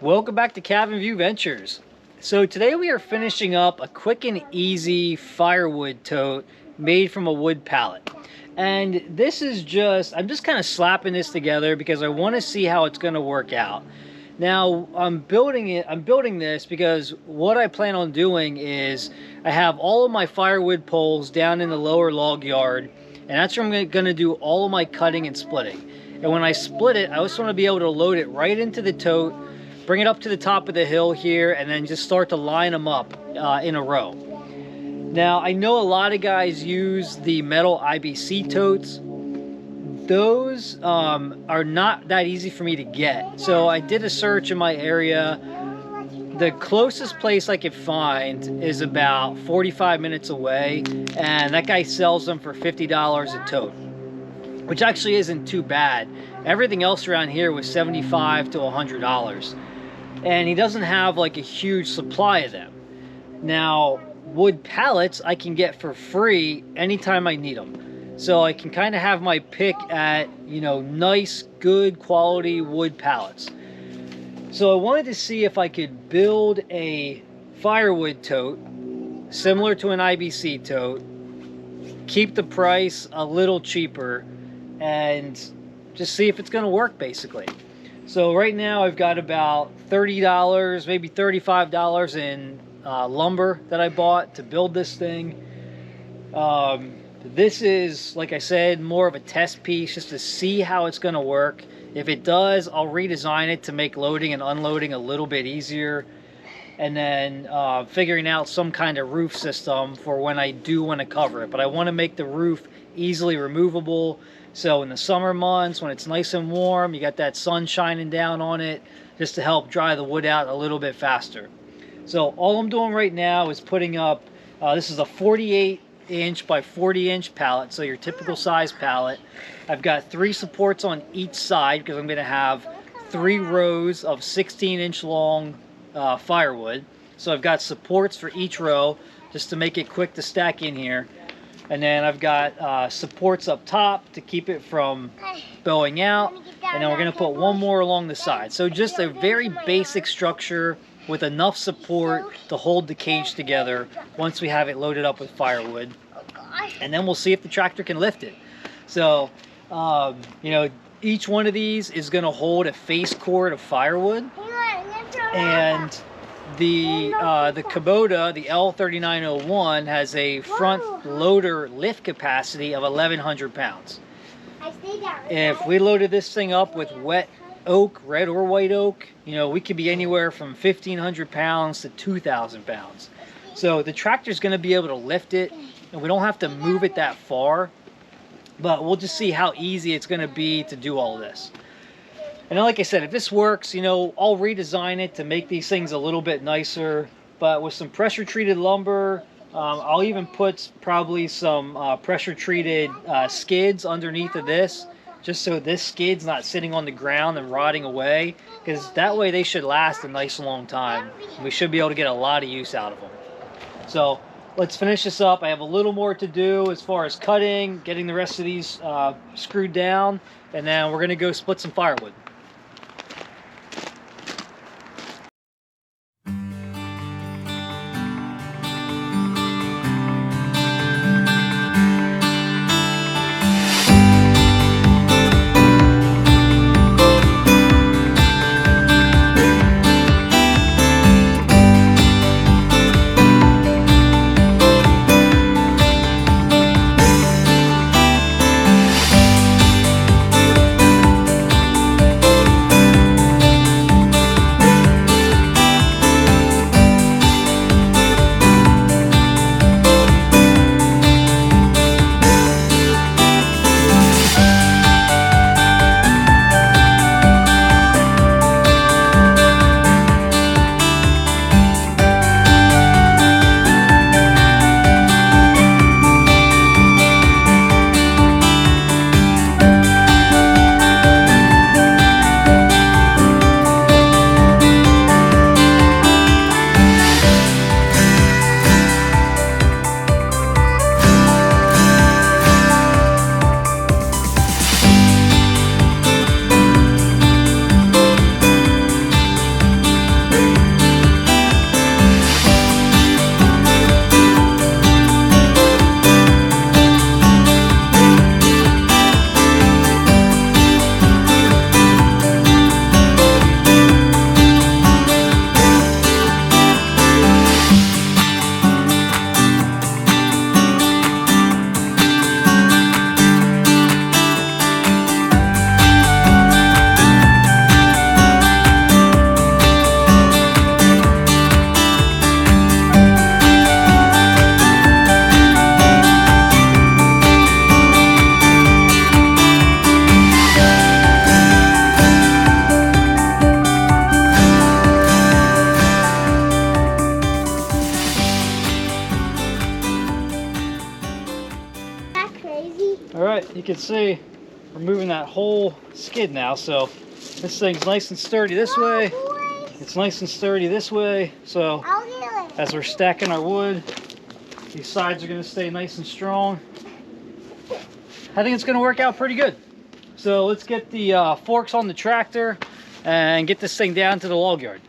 Welcome back to Cabin View Ventures. So today we are finishing up a quick and easy firewood tote made from a wood pallet. And this is I'm just kind of slapping this together because I want to see how it's going to work out. Now I'm building this because what I plan on doing is I have all of my firewood poles down in the lower log yard, and that's where I'm going to do all of my cutting and splitting. And when I split it, I also want to be able to load it right into the tote, bring it up to the top of the hill here, and then just start to line them up in a row. Now, I know a lot of guys use the metal IBC totes. Those are not that easy for me to get. So I did a search in my area. The closest place I could find is about 45 minutes away, and that guy sells them for $50 a tote, which actually isn't too bad. Everything else around here was $75 to $100. And he doesn't have like a huge supply of them. Now, wood pallets I can get for free anytime I need them. So I can kind of have my pick at, nice, good quality wood pallets. So I wanted to see if I could build a firewood tote similar to an IBC tote, keep the price a little cheaper, and just see if it's going to work basically. So right now I've got about $30, maybe $35 in lumber that I bought to build this thing. This is, like I said, more of a test piece just to see how it's going to work. If it does, I'll redesign it to make loading and unloading a little bit easier. And then figuring out some kind of roof system for when I do want to cover it. But I want to make the roof easily removable. So in the summer months, when it's nice and warm, you got that sun shining down on it, just to help dry the wood out a little bit faster. So all I'm doing right now is putting up, this is a 48-inch by 40-inch pallet, so your typical size pallet. I've got 3 supports on each side because I'm going to have 3 rows of 16-inch long firewood. So I've got supports for each row just to make it quick to stack in here. And then I've got supports up top to keep it from bowing out. And then we're going to put one more along the side. So just a very basic structure with enough support to hold the cage together once we have it loaded up with firewood. And then we'll see if the tractor can lift it. So, each one of these is going to hold a face cord of firewood. And the Kubota, the L3901, has a front loader lift capacity of 1,100 pounds. If we loaded this thing up with wet oak, red or white oak, we could be anywhere from 1,500 pounds to 2,000 pounds. So the tractor's going to be able to lift it, and we don't have to move it that far. But we'll just see how easy it's going to be to do all this. And like I said, if this works, I'll redesign it to make these things a little bit nicer. But with some pressure-treated lumber, I'll even put probably some pressure-treated skids underneath of this, just so this skid's not sitting on the ground and rotting away, because that way they should last a nice long time. We should be able to get a lot of use out of them. So let's finish this up. I have a little more to do as far as cutting, getting the rest of these screwed down, and then we're going to go split some firewood. you can see we're moving that whole skid now. So this thing's nice and sturdy this way. It's nice and sturdy this way. So as we're stacking our wood, these sides are going to stay nice and strong. I think it's going to work out pretty good. So let's get the forks on the tractor and get this thing down to the log yard.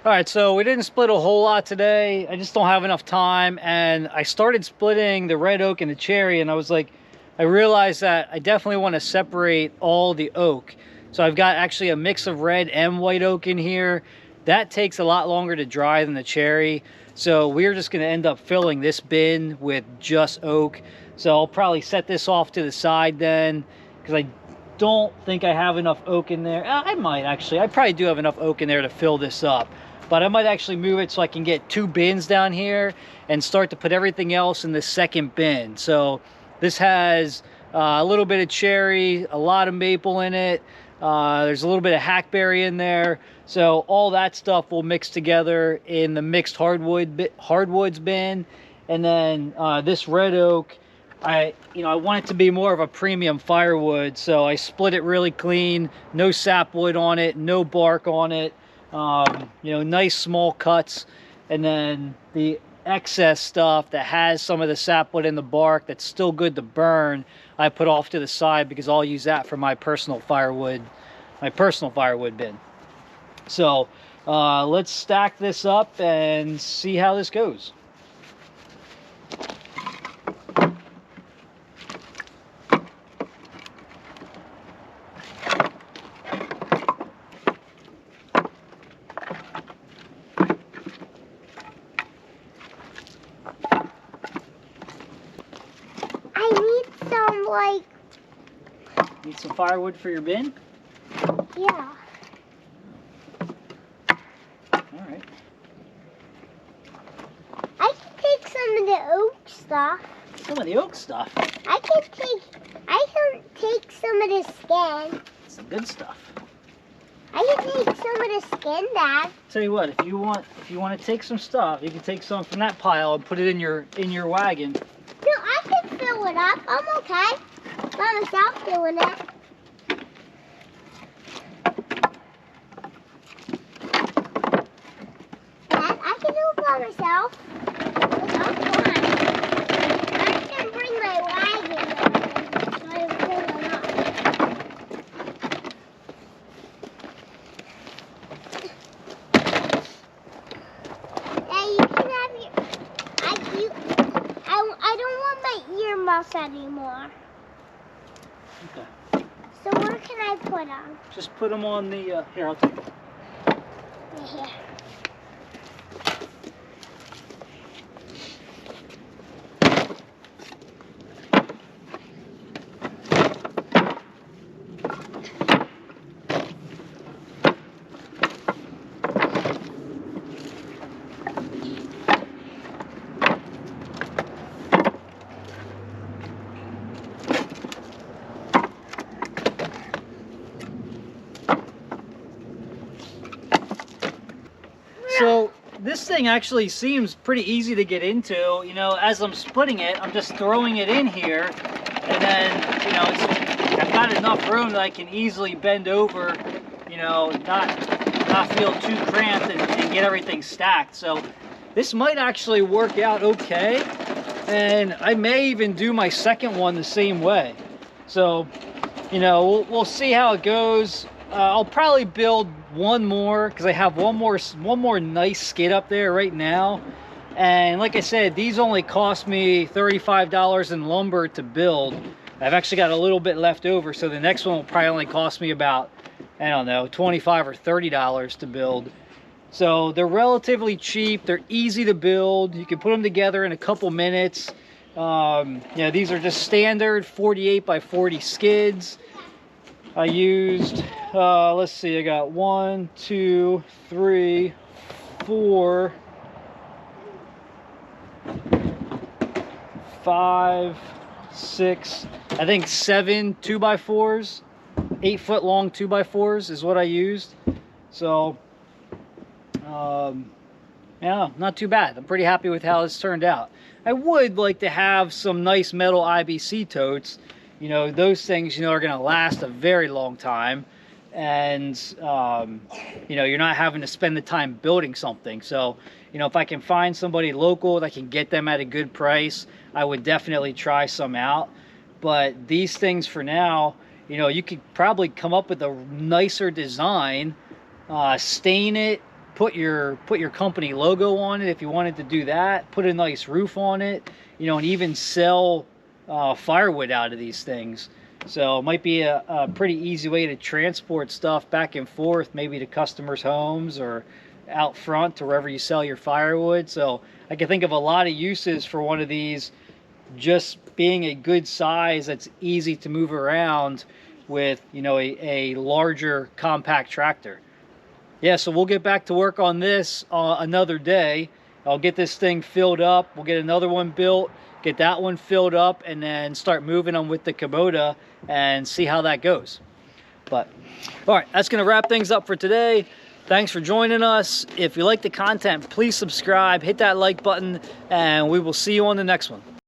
All right, so we didn't split a whole lot today. I just don't have enough time, and I started splitting the red oak and the cherry, and I realized that I definitely want to separate all the oak. So I've got actually a mix of red and white oak in here. That takes a lot longer to dry than the cherry. So we're just going to end up filling this bin with just oak. So I'll probably set this off to the side then, because I don't think I have enough oak in there. I might actually. I probably do have enough oak in there to fill this up. But I might actually move it so I can get 2 bins down here and start to put everything else in the second bin. So this has a little bit of cherry, a lot of maple in it. There's a little bit of hackberry in there. So all that stuff will mix together in the mixed hardwoods bin. And then this red oak, I want it to be more of a premium firewood. So I split it really clean, no sapwood on it, no bark on it. Nice small cuts, and then the excess stuff that has some of the sapwood in the bark that's still good to burn, I put off to the side because I'll use that for my personal firewood bin. So let's stack this up and see how this goes. Need some firewood for your bin? Yeah. Alright. I can take some of the oak stuff. Some of the oak stuff? I can take some of the skin. Some good stuff. I can take some of the skin, Dad. Tell you what, if you want to take some stuff, you can take some from that pile and put it in your wagon. No, I can fill it up. I'm okay. By myself doing it. Dad, I can do it by myself. I'm fine. I can bring my wagon so I can fill it up. Hey, you can have your... I don't want my earmuffs anymore. Okay. So where can I put them? Just put them on the, here, I'll take them. Right here. So this thing actually seems pretty easy to get into. As I'm splitting it, I'm just throwing it in here, and then I've got enough room that I can easily bend over, not feel too cramped and get everything stacked. So this might actually work out okay, and I may even do my second one the same way. So we'll see how it goes. I'll probably build one more because I have one more nice skid up there right now, and like I said, these only cost me $35 in lumber to build. I've actually got a little bit left over, so the next one will probably only cost me about, I don't know, $25 or $30 to build. So they're relatively cheap, they're easy to build, you can put them together in a couple minutes. These are just standard 48 by 40 skids. I used, let's see, I got 1, 2, 3, 4, 5, 6, I think 7 2x4s, 8-foot long 2x4s is what I used. So, yeah, not too bad. I'm pretty happy with how this turned out. I would like to have some nice metal IBC totes. Those things, are going to last a very long time. And, you're not having to spend the time building something. So, if I can find somebody local that can get them at a good price, I would definitely try some out. But these things for now, you could probably come up with a nicer design, stain it, put your company logo on it if you wanted to do that. Put a nice roof on it, you know, and even sell firewood out of these things. So it might be a pretty easy way to transport stuff back and forth, maybe to customers' homes or out front to wherever you sell your firewood. So I can think of a lot of uses for one of these, just being a good size that's easy to move around with, you know, a larger compact tractor. Yeah, so we'll get back to work on this another day. I'll get this thing filled up. We'll get another one built, get that one filled up, and then start moving them with the Kubota and see how that goes. But all right, that's going to wrap things up for today. Thanks for joining us. If you like the content, please subscribe, hit that like button, and we will see you on the next one.